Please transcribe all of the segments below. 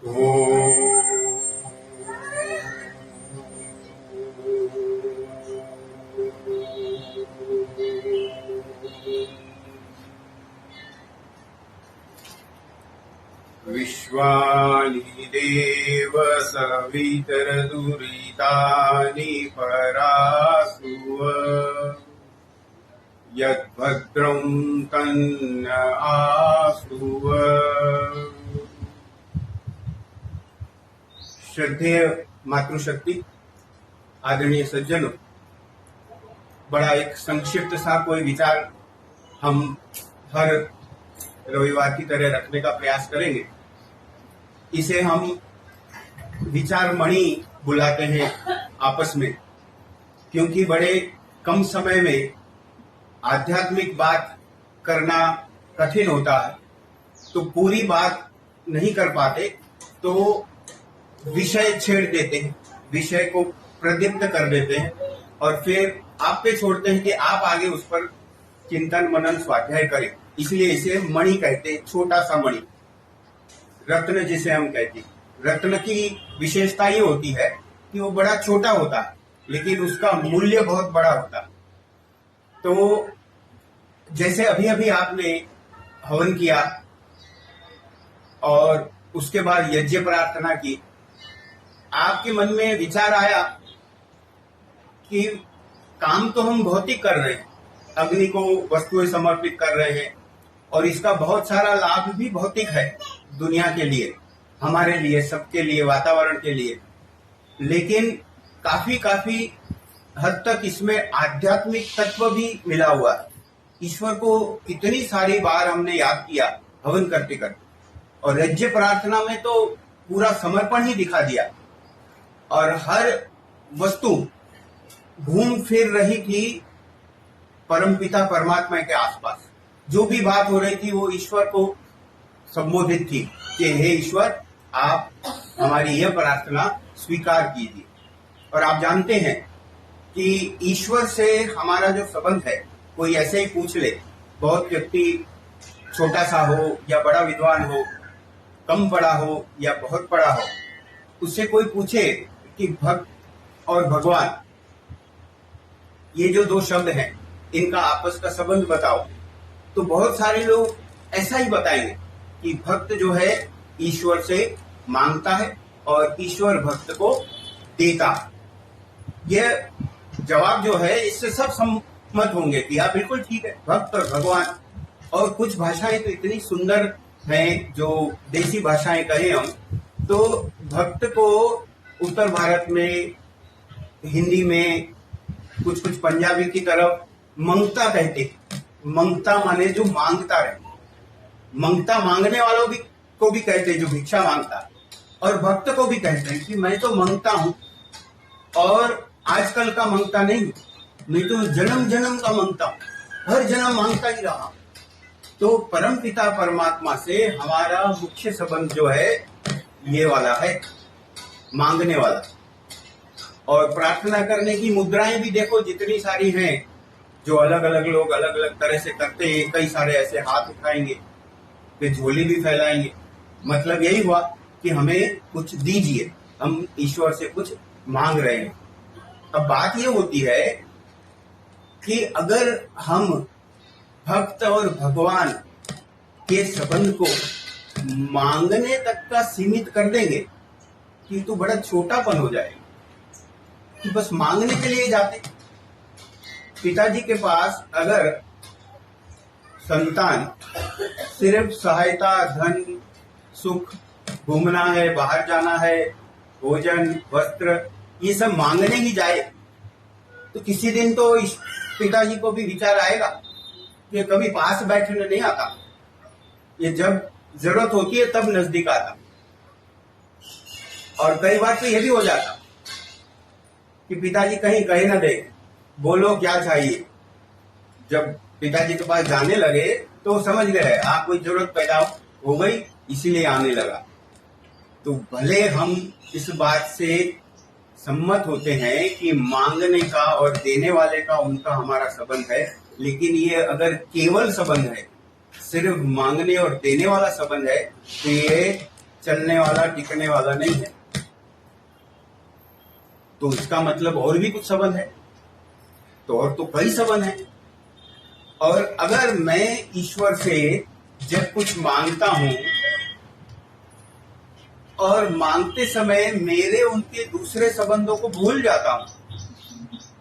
विश्वानि देव सवितरदुरितानि परासुव यद्भद्रं तन्न आस्तुव। श्रद्धेय मातृशक्ति, आदरणीय सज्जनों, बड़ा एक संक्षिप्त सा कोई विचार हम हर रविवार की तरह रखने का प्रयास करेंगे। इसे हम विचार मणि बुलाते हैं आपस में, क्योंकि बड़े कम समय में आध्यात्मिक बात करना कठिन होता है, तो पूरी बात नहीं कर पाते तो विषय छेड़ देते हैं, विषय को प्रदीप्त कर देते हैं और फिर आप पे छोड़ते हैं कि आप आगे उस पर चिंतन मनन स्वाध्याय करें। इसलिए इसे मणि कहते हैं, छोटा सा मणि, रत्न जिसे हम कहते हैं। रत्न की विशेषता ये होती है कि वो बड़ा छोटा होता है लेकिन उसका मूल्य बहुत बड़ा होता है। तो जैसे अभी अभी आपने हवन किया और उसके बाद यज्ञ प्रार्थना की, आपके मन में विचार आया कि काम तो हम भौतिक कर रहे हैं, अग्नि को वस्तुएं समर्पित कर रहे हैं और इसका बहुत सारा लाभ भी भौतिक है दुनिया के लिए, हमारे लिए, सबके लिए, वातावरण के लिए, लेकिन काफी हद तक इसमें आध्यात्मिक तत्व भी मिला हुआ है। ईश्वर को कितनी सारी बार हमने याद किया हवन करते करते, और यज्ञ प्रार्थना में तो पूरा समर्पण ही दिखा दिया और हर वस्तु घूम फिर रही थी परमपिता परमात्मा के आसपास। जो भी बात हो रही थी वो ईश्वर को संबोधित थी कि हे ईश्वर, आप हमारी यह प्रार्थना स्वीकार कीजिए। और आप जानते हैं कि ईश्वर से हमारा जो संबंध है, कोई ऐसे ही पूछ ले, बहुत व्यक्ति छोटा सा हो या बड़ा विद्वान हो, कम पढ़ा हो या बहुत पढ़ा हो, उससे कोई पूछे कि भक्त और भगवान, ये जो दो शब्द हैं, इनका आपस का संबंध बताओ, तो बहुत सारे लोग ऐसा ही बताएंगे कि भक्त जो है ईश्वर से मांगता है और ईश्वर भक्त को देता। यह जवाब जो है इससे सब सहमत होंगे कि हाँ बिल्कुल ठीक है, भक्त और भगवान। और कुछ भाषाएं तो इतनी सुंदर हैं, जो देसी भाषाएं कहें हम, तो भक्त को उत्तर भारत में, हिंदी में, कुछ पंजाबी की तरफ मंगता कहते हैं। मंगता माने जो मांगता रहे, मंगता मांगने वालों को भी कहते हैं जो भिक्षा मांगता, और भक्त को भी कहते हैं कि मैं तो मांगता हूं और आजकल का मांगता नहीं, मैं तो जन्म जन्म का मांगता हूं, हर जन्म मांगता ही रहा। तो परम पिता परमात्मा से हमारा मुख्य संबंध जो है ये वाला है, मांगने वाला। और प्रार्थना करने की मुद्राएं भी देखो जितनी सारी हैं, जो अलग अलग लोग अलग अलग तरह से करते हैं। कई सारे ऐसे हाथ उठाएंगे, फिर झोली भी फैलाएंगे। मतलब यही हुआ कि हमें कुछ दीजिए, हम ईश्वर से कुछ मांग रहे हैं। अब बात ये होती है कि अगर हम भक्त और भगवान के संबंध को मांगने तक का सीमित कर देंगे कि तो बड़ा छोटापन हो जाएगा, कि बस मांगने के लिए जाते। पिताजी के पास अगर संतान सिर्फ सहायता, धन, सुख, घूमना है, बाहर जाना है, भोजन, वस्त्र, ये सब मांगने ही जाए, तो किसी दिन तो इस पिताजी को भी विचार आएगा कि कभी पास बैठने नहीं आता, ये जब जरूरत होती है तब नजदीक आता। और कई बार तो ये भी हो जाता कि पिताजी कहीं कहे ना दे, बोलो क्या चाहिए। जब पिताजी के पास जाने लगे तो समझ गए कोई जरूरत पैदा हो गई, इसीलिए आने लगा। तो भले हम इस बात से सम्मत होते हैं कि मांगने का और देने वाले का उनका हमारा संबंध है, लेकिन ये अगर केवल संबंध है, सिर्फ मांगने और देने वाला संबंध है, तो ये चलने वाला, टिकने वाला नहीं है। तो इसका मतलब और भी कुछ संबंध है, तो और तो कई संबंध है। और अगर मैं ईश्वर से जब कुछ मांगता हूं और मांगते समय मेरे उनके दूसरे संबंधों को भूल जाता हूं,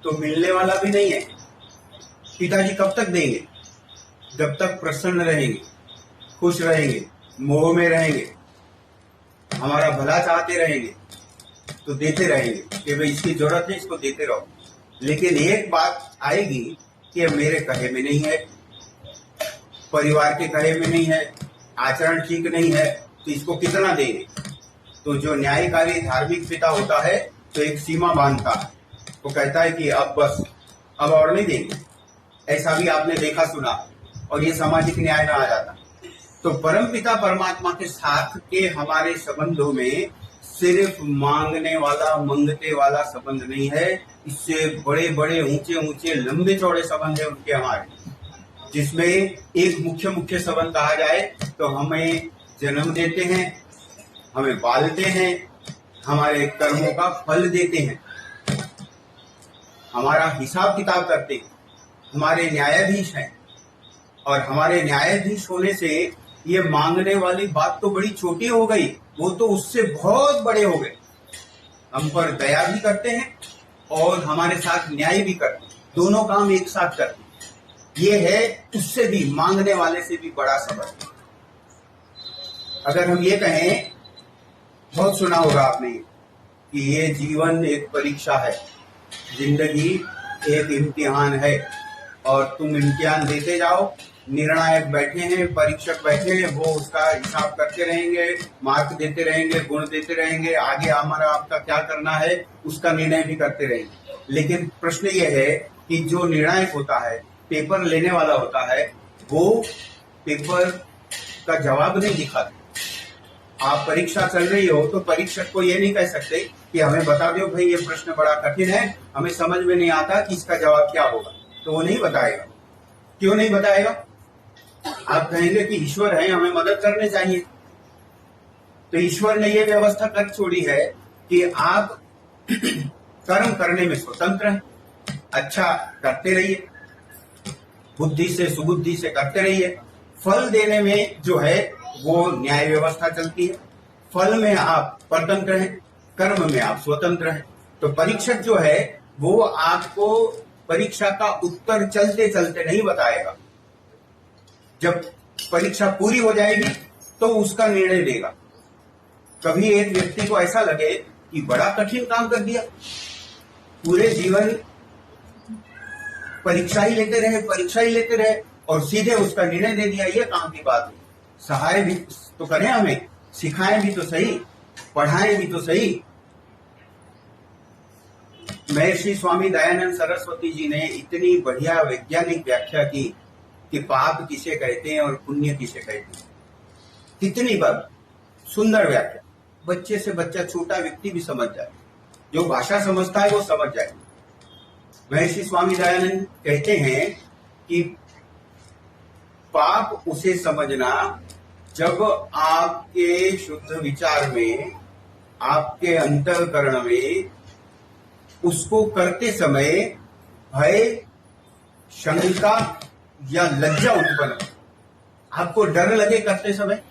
तो मिलने वाला भी नहीं है। पिताजी कब तक देंगे? जब तक प्रसन्न रहेंगे, खुश रहेंगे, मोह में रहेंगे, हमारा भला चाहते रहेंगे, तो देते रहेंगे कि भाई इसकी जरूरत है, इसको देते रहो। लेकिन एक बात आएगी कि मेरे कहे में नहीं है, परिवार के कहे में नहीं है, आचरण ठीक नहीं है, तो इसको कितना देंगे? तो जो न्यायकारी धार्मिक पिता होता है तो एक सीमा बांधता है, वो कहता है कि अब बस, अब और नहीं देंगे। ऐसा भी आपने देखा सुना, और ये सामाजिक न्याय में आ जाता। तो परम पिता परमात्मा के साथ के हमारे संबंधों में सिर्फ मांगने वाला, मंगते वाला संबंध नहीं है, इससे बड़े बड़े ऊंचे ऊंचे लंबे चौड़े संबंध है उनके हमारे, जिसमें एक मुख्य मुख्य संबंध कहा जाए तो हमें जन्म देते हैं, हमें पालते हैं, हमारे कर्मों का फल देते हैं, हमारा हिसाब किताब करते हैं, हमारे न्यायाधीश हैं। और हमारे न्यायाधीश होने से ये मांगने वाली बात तो बड़ी छोटी हो गई, वो तो उससे बहुत बड़े हो गए। हम पर दया भी करते हैं और हमारे साथ न्याय भी करते हैं, दोनों काम एक साथ करते हैं। ये है उससे भी, मांगने वाले से भी बड़ा सबक। अगर हम ये कहें, बहुत सुना होगा आपने कि ये जीवन एक परीक्षा है, जिंदगी एक इम्तिहान है, और तुम इम्तिहान देते जाओ, निर्णायक बैठे हैं, परीक्षक बैठे हैं, वो उसका हिसाब करते रहेंगे, मार्क देते रहेंगे, गुण देते रहेंगे, आगे हमारा आपका क्या करना है उसका निर्णय भी करते रहेंगे। लेकिन प्रश्न ये है कि जो निर्णायक होता है, पेपर लेने वाला होता है, वो पेपर का जवाब नहीं दिखाता। आप परीक्षा चल रही हो तो परीक्षक को ये नहीं कह सकते कि हमें बता दो भाई ये प्रश्न बड़ा कठिन है, हमें समझ में नहीं आता कि इसका जवाब क्या होगा, तो वो नहीं बताएगा। क्यों नहीं बताएगा? आप कहेंगे कि ईश्वर है, हमें मदद करने चाहिए। तो ईश्वर ने ये व्यवस्था कर छोड़ी है कि आप कर्म करने में स्वतंत्र हैं, अच्छा करते रहिए, बुद्धि से सुबुद्धि से करते रहिए। फल देने में जो है वो न्याय व्यवस्था चलती है, फल में आप परतंत्र हैं, कर्म में आप स्वतंत्र हैं। तो परीक्षक जो है वो आपको परीक्षा का उत्तर चलते चलते नहीं बताएगा, जब परीक्षा पूरी हो जाएगी तो उसका निर्णय देगा। कभी एक व्यक्ति को ऐसा लगे कि बड़ा कठिन काम कर दिया, पूरे जीवन परीक्षा ही लेते रहे और सीधे उसका निर्णय दे दिया, ये काम की बात है। सहाय भी तो करें, हमें सिखाएं भी तो सही, पढ़ाएं भी तो सही। महर्षि स्वामी दयानंद सरस्वती जी ने इतनी बढ़िया वैज्ञानिक व्याख्या की कि पाप किसे कहते हैं और पुण्य किसे कहते हैं। कितनी बार सुंदर व्याख्या, बच्चे से बच्चा, छोटा व्यक्ति भी समझ जाए, जो भाषा समझता है वो समझ जाए। महर्षि स्वामी दयानंद कहते हैं कि पाप उसे समझना जब आपके शुद्ध विचार में, आपके अंतःकरण में उसको करते समय भय, शंका या लज्जा उत्पन्न हो। आपको डर लगे करते समय,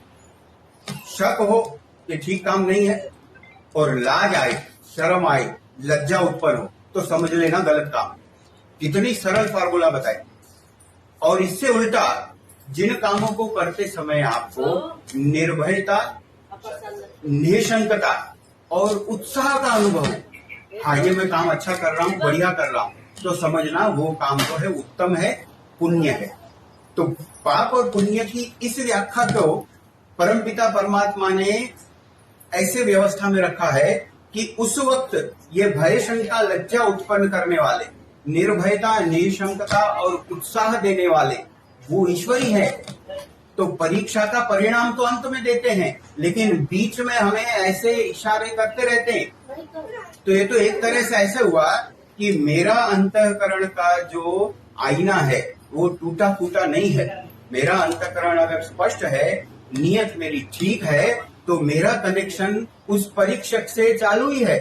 शक हो कि ठीक काम नहीं है, और लाज आए, शर्म आए, लज्जा उत्पन्न हो, तो समझ लेना गलत काम। कितनी सरल फार्मूला बताए। और इससे उल्टा जिन कामों को करते समय आपको निर्भयता, निशंकता और उत्साह का अनुभव हो, हाँ ये मैं काम अच्छा कर रहा हूँ, बढ़िया कर रहा हूँ, तो समझना वो काम तो है उत्तम है, पुण्य है। तो पाप और पुण्य की इस व्याख्या को परमपिता परमात्मा ने ऐसे व्यवस्था में रखा है कि उस वक्त ये भय, शंका, लज्जा उत्पन्न करने वाले, निर्भयता, निशंकता और उत्साह देने वाले वो ईश्वर ही है। तो परीक्षा का परिणाम तो अंत में देते हैं, लेकिन बीच में हमें ऐसे इशारे करते रहते हैं। तो ये तो एक तरह से ऐसे हुआ कि मेरा अंतःकरण का जो आईना है वो टूटा फूटा नहीं है। मेरा अंतःकरण अगर स्पष्ट है, नियत मेरी ठीक है, तो मेरा कनेक्शन उस परीक्षक से चालू ही है।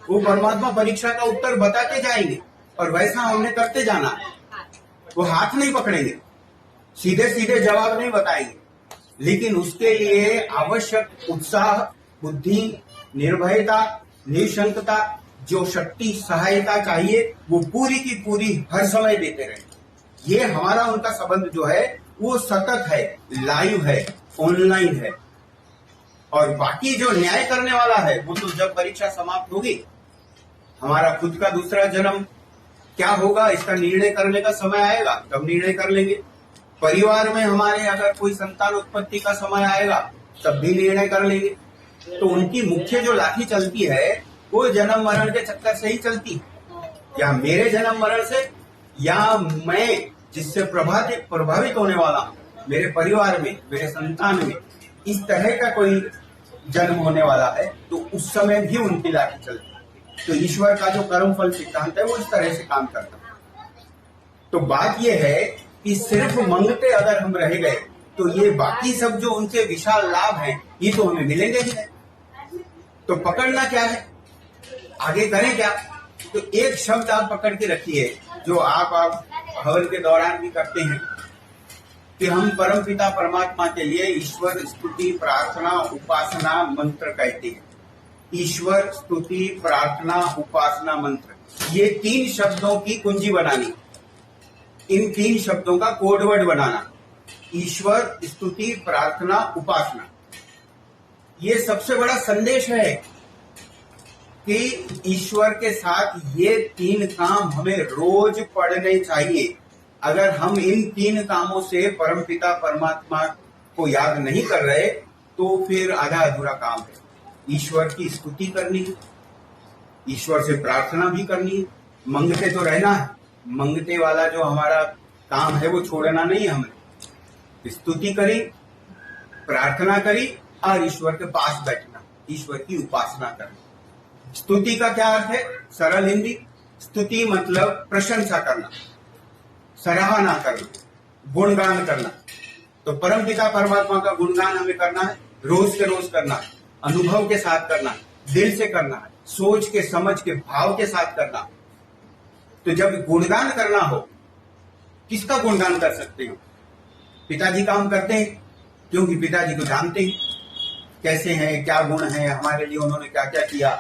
वो परमात्मा परीक्षा का उत्तर बताते जाएंगे और वैसा हमने करते जाना। वो हाथ नहीं पकड़ेंगे, सीधे सीधे जवाब नहीं बताएंगे, लेकिन उसके लिए आवश्यक उत्साह, बुद्धि, निर्भयता, निशंकता, जो शक्ति सहायता चाहिए वो पूरी की पूरी हर समय देते रहे। ये हमारा उनका संबंध जो है वो सतत है, लाइव है, ऑनलाइन है। और बाकी जो न्याय करने वाला है वो तो जब परीक्षा समाप्त होगी, हमारा खुद का दूसरा जन्म क्या होगा इसका निर्णय करने का समय आएगा तब निर्णय कर लेंगे। परिवार में हमारे अगर कोई संतान उत्पत्ति का समय आएगा तब भी निर्णय कर लेंगे। तो उनकी मुख्य जो लाठी चलती है वो जन्म मरण के चक्कर से ही चलती है, या मेरे जन्म मरण से, या मैं जिससे प्रभावित होने वाला हूं, मेरे परिवार में, मेरे संतान में इस तरह का कोई जन्म होने वाला है तो उस समय भी उनकी लाठी चलती है। तो ईश्वर का जो कर्म फल सिद्धांत है वो इस तरह से काम करता है। तो बात यह है कि सिर्फ मंगते अगर हम रह गए तो ये बाकी सब जो उनके विशाल लाभ हैं ये तो हमें मिलेंगे ही नहीं। तो पकड़ना क्या है, आगे करें क्या? तो एक शब्द आप पकड़ के रखिए जो आप हवन के दौरान भी करते हैं कि हम परमपिता परमात्मा के लिए ईश्वर स्तुति प्रार्थना उपासना मंत्र कहते हैं। ईश्वर स्तुति प्रार्थना उपासना मंत्र, ये 3 शब्दों की कुंजी बनानी, इन 3 शब्दों का कोडवर्ड बनाना। ईश्वर स्तुति प्रार्थना उपासना, ये सबसे बड़ा संदेश है कि ईश्वर के साथ ये 3 काम हमें रोज पढ़ने चाहिए। अगर हम इन 3 कामों से परमपिता परमात्मा को याद नहीं कर रहे तो फिर आधा अधूरा काम है। ईश्वर की स्तुति करनी है, ईश्वर से प्रार्थना भी करनी है, मंगते तो रहना है, मंगते वाला जो हमारा काम है वो छोड़ना नहीं है। हमें स्तुति करी, प्रार्थना करी और ईश्वर के पास बैठना, ईश्वर की उपासना करना। स्तुति का क्या अर्थ है? सरल हिंदी, स्तुति मतलब प्रशंसा करना, सराहना करना, गुणगान करना। तो परमपिता परमात्मा का गुणगान हमें करना है, रोज के रोज करना है, अनुभव के साथ करना है, दिल से करना है, सोच के समझ के भाव के साथ करना। तो जब गुणगान करना हो, किसका गुणगान कर सकते हो? पिताजी काम करते हैं क्योंकि पिताजी को जानते हैं कैसे हैं, क्या गुण है, हमारे लिए उन्होंने क्या क्या किया।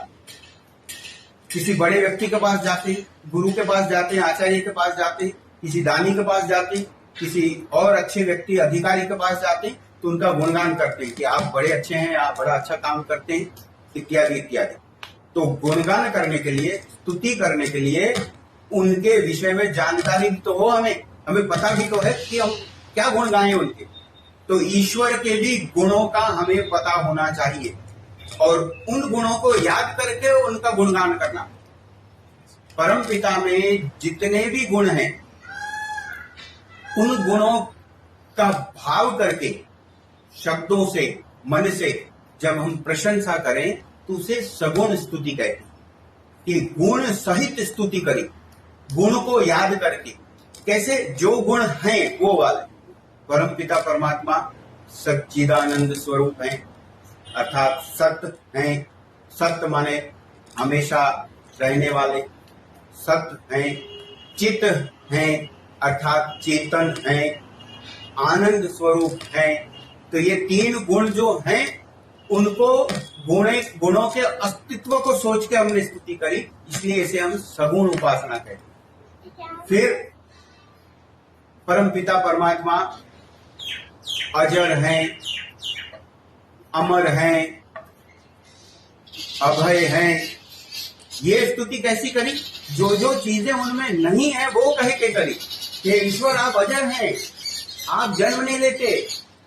किसी बड़े व्यक्ति के पास जाते हैं, गुरु के पास जाते हैं, आचार्य के पास जाते हैं, किसी दानी के पास जाते हैं, किसी और अच्छे व्यक्ति अधिकारी के पास जाते हैं तो उनका गुणगान करते हैं कि आप बड़े अच्छे हैं, आप बड़ा अच्छा काम करते हैं, इत्यादि इत्यादि। तो गुणगान करने के लिए, स्तुति करने के लिए उनके विषय में जानकारी भी तो हो, हमें पता भी तो है कि हम क्या गुण गाएं उनके। तो ईश्वर के भी गुणों का हमें पता होना चाहिए और उन गुणों को याद करके उनका गुणगान करना। परम पिता में जितने भी गुण हैं उन गुणों का भाव करके शब्दों से, मन से जब हम प्रशंसा करें तो उसे सगुण स्तुति कहते हैं कि गुण सहित स्तुति करें, गुण को याद करके। कैसे? जो गुण हैं वो वाले। परमपिता परमात्मा सच्चिदानंद स्वरूप हैं, अर्थात सत्य हैं। सत्य माने हमेशा रहने वाले, सत्य हैं। चित हैं अर्थात चेतन हैं, आनंद स्वरूप हैं। तो ये 3 गुण जो हैं उनको गुणों के अस्तित्व को सोच के हमने स्तुति करी, इसलिए इसे हम सगुण उपासना कहते हैं। फिर परमपिता परमात्मा अजर हैं, अमर हैं, अभय हैं। ये स्तुति कैसी करी? जो जो चीजें उनमें नहीं है वो कह के करी कि ईश्वर आप अजर हैं, आप जन्म नहीं लेते,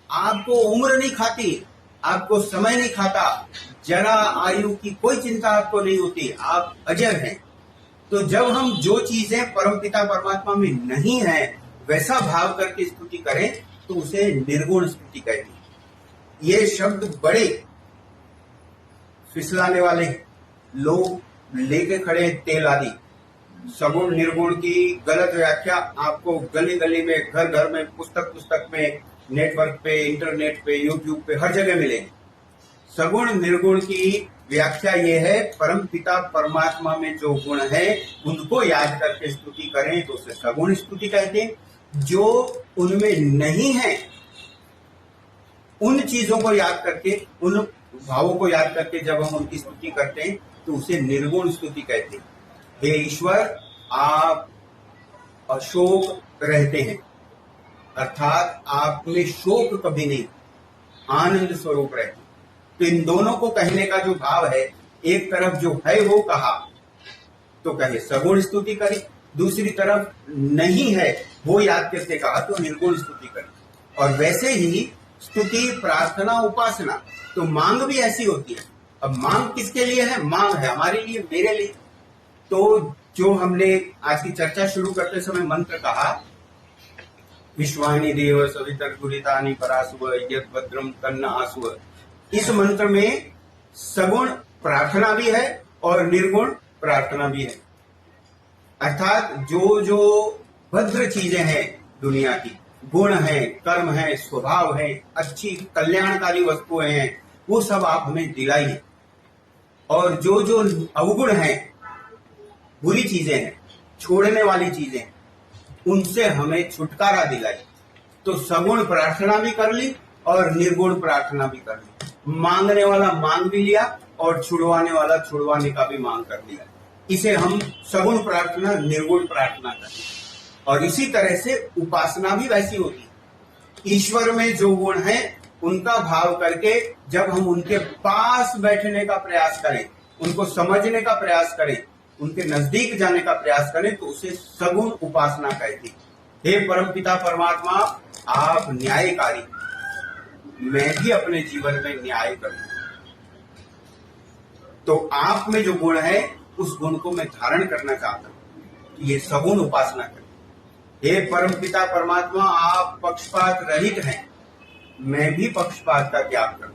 आपको उम्र नहीं खाती, आपको समय नहीं खाता, जरा आयु की कोई चिंता आपको नहीं होती, आप अजर हैं। तो जब हम जो चीजें परमपिता परमात्मा में नहीं है वैसा भाव करके स्तुति करें तो उसे निर्गुण स्तुति कहते हैं। ये शब्द बड़े फिसलाने वाले, लोग लेके खड़े तेल आदि। सगुण निर्गुण की गलत व्याख्या आपको गली गली में, घर घर में, पुस्तक में, नेटवर्क पे, इंटरनेट पे, यूट्यूब पे हर जगह मिलेगी। सगुण निर्गुण की व्याख्या ये है, परम पिता परमात्मा में जो गुण है उनको याद करके स्तुति करें तो उसे सगुण स्तुति कहते हैं। जो उनमें नहीं है उन चीजों को याद करके, उन भावों को याद करके जब हम उनकी स्तुति करते हैं तो उसे निर्गुण स्तुति कहते हैं। हे ईश्वर, आप अशोक रहते हैं, अर्थात आप में शोक कभी नहीं, आनंद स्वरूप रहते हैं। तो इन दोनों को कहने का जो भाव है, एक तरफ जो है वो कहा तो कहे सगुण स्तुति करें, दूसरी तरफ नहीं है वो याद करके कहा तो निर्गुण स्तुति करें। और वैसे ही स्तुति, प्रार्थना, उपासना, तो मांग भी ऐसी होती है। अब मांग किसके लिए है? मांग है हमारे लिए, मेरे लिए। तो जो हमने आज की चर्चा शुरू करते समय मंत्र कहा, विश्वानि देव सवितर्तुरितानि परासुव यत् भद्रम तन्न आसुव, इस मंत्र में सगुण प्रार्थना भी है और निर्गुण प्रार्थना भी है। अर्थात जो जो भद्र चीजें हैं दुनिया की, गुण है, कर्म है, स्वभाव है, अच्छी कल्याणकारी वस्तुएं हैं, वो सब आप हमें दिलाइए। और जो जो अवगुण है, बुरी चीजें हैं, छोड़ने वाली चीजें, उनसे हमें छुटकारा दिलाइए। तो सगुण प्रार्थना भी कर ली और निर्गुण प्रार्थना भी कर ली। मांगने वाला मांग भी लिया और छुड़वाने वाला छुड़वाने का भी मांग कर लिया। इसे हम सगुण प्रार्थना, निर्गुण प्रार्थना करते हैं। और इसी तरह से उपासना भी वैसी होती है। ईश्वर में जो गुण है उनका भाव करके जब हम उनके पास बैठने का प्रयास करें, उनको समझने का प्रयास करें, उनके नजदीक जाने का प्रयास करें तो उसे सगुण उपासना कहती है। हे परमपिता परमात्मा, आप न्यायकारी, मैं भी अपने जीवन में न्याय करूं। तो आप में जो गुण है उस गुण को मैं धारण करना चाहता हूं, ये सगुण उपासना करें। हे परमपिता परमात्मा, आप पक्षपात रहित हैं, मैं भी पक्षपात का त्याग करूं।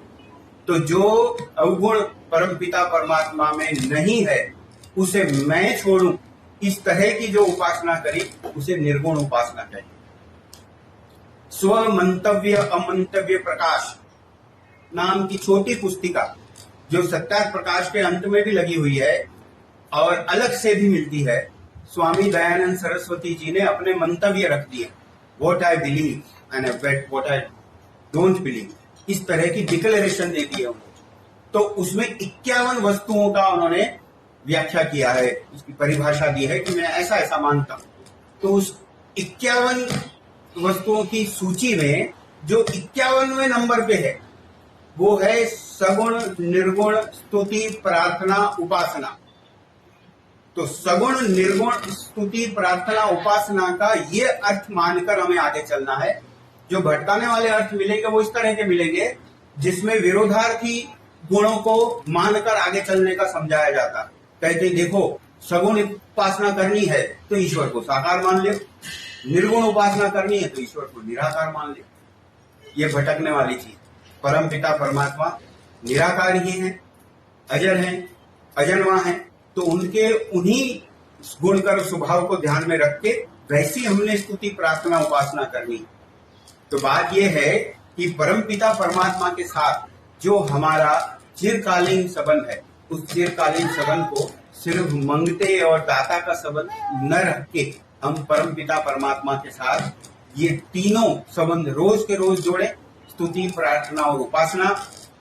तो जो अवगुण परमपिता परमात्मा में नहीं है उसे मैं छोड़ूं, इस तरह की जो उपासना करी उसे निर्गुण उपासना कहते हैं। स्व मंतव्य अमंतव्य प्रकाश नाम की छोटी पुस्तिका जो सत्यार्थ प्रकाश के अंत में भी लगी हुई है और अलग से भी मिलती है, स्वामी दयानंद सरस्वती जी ने अपने मंतव्य रख दिए, what I believe and what I don't believe, इस तरह की डिक्लेरेशन दे दी है उन्होंने। तो उसमें 51 वस्तुओं का उन्होंने व्याख्या किया है, उसकी परिभाषा दी है कि मैं ऐसा ऐसा मानता हूं। तो उस 51 वस्तुओं की सूची में जो 51वें नंबर पे है वो है सगुण निर्गुण स्तुति प्रार्थना उपासना। तो सगुण निर्गुण स्तुति प्रार्थना उपासना का ये अर्थ मानकर हमें आगे चलना है। जो भटकाने वाले अर्थ मिलेंगे वो इस तरह के मिलेंगे जिसमें विरोधार्थी गुणों को मानकर आगे चलने का समझाया जाता। कहते देखो, सगुण उपासना करनी है तो ईश्वर को साकार मान ले, निर्गुण उपासना करनी है तो ईश्वर को निराकार मान ले। ये भटकने वाली चीज। परम पिता परमात्मा निराकार ही हैं, अजर हैं, अजन्मा हैं, तो उनके उन्हीं गुणकर स्वभाव को ध्यान में रख के वैसी हमने स्तुति प्रार्थना उपासना करनी। तो बात यह है कि परम पिता परमात्मा के साथ जो हमारा चिरकालीन संबंध है, उस चिरकालीन संबंध को सिर्फ मंगते और दाता का संबंध न रख के हम परम पिता परमात्मा के साथ ये तीनों संबंध रोज के रोज जोड़े। स्तुति प्रार्थना और उपासना,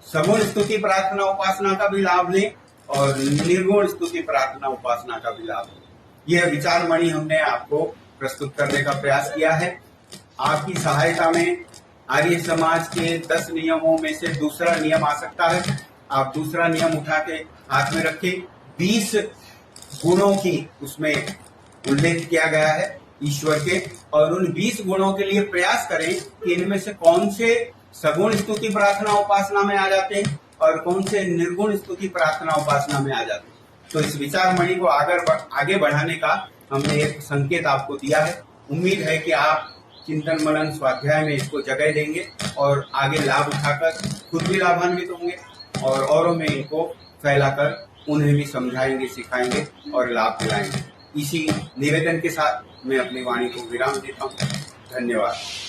सगुण स्तुति प्रार्थना उपासना का भी लाभ लें और निर्गुण स्तुति प्रार्थना उपासना का भी लाभ लें। यह विचारमणि हमने आपको प्रस्तुत करने का प्रयास किया है। आपकी सहायता में आर्य समाज के 10 नियमों में से दूसरा नियम आ सकता है। आप दूसरा नियम उठा के हाथ में रखें। 20 गुणों की उसमें उल्लेख किया गया है ईश्वर के, और उन 20 गुणों के लिए प्रयास करें कि इनमें से कौन से सगुण स्तुति प्रार्थना उपासना में आ जाते हैं और कौन से निर्गुण स्तुति प्रार्थना उपासना में आ जाते हैं। तो इस विचारमणि को आगे बढ़ाने का हमने एक संकेत आपको दिया है। उम्मीद है कि आप चिंतन मनन स्वाध्याय में इसको जगह देंगे और आगे लाभ उठाकर खुद भी लाभान्वित होंगे और औरों में इनको फैलाकर उन्हें भी समझाएंगे, सिखाएंगे और लाभ दिलाएंगे। इसी निवेदन के साथ मैं अपनी वाणी को विराम देता हूँ। धन्यवाद।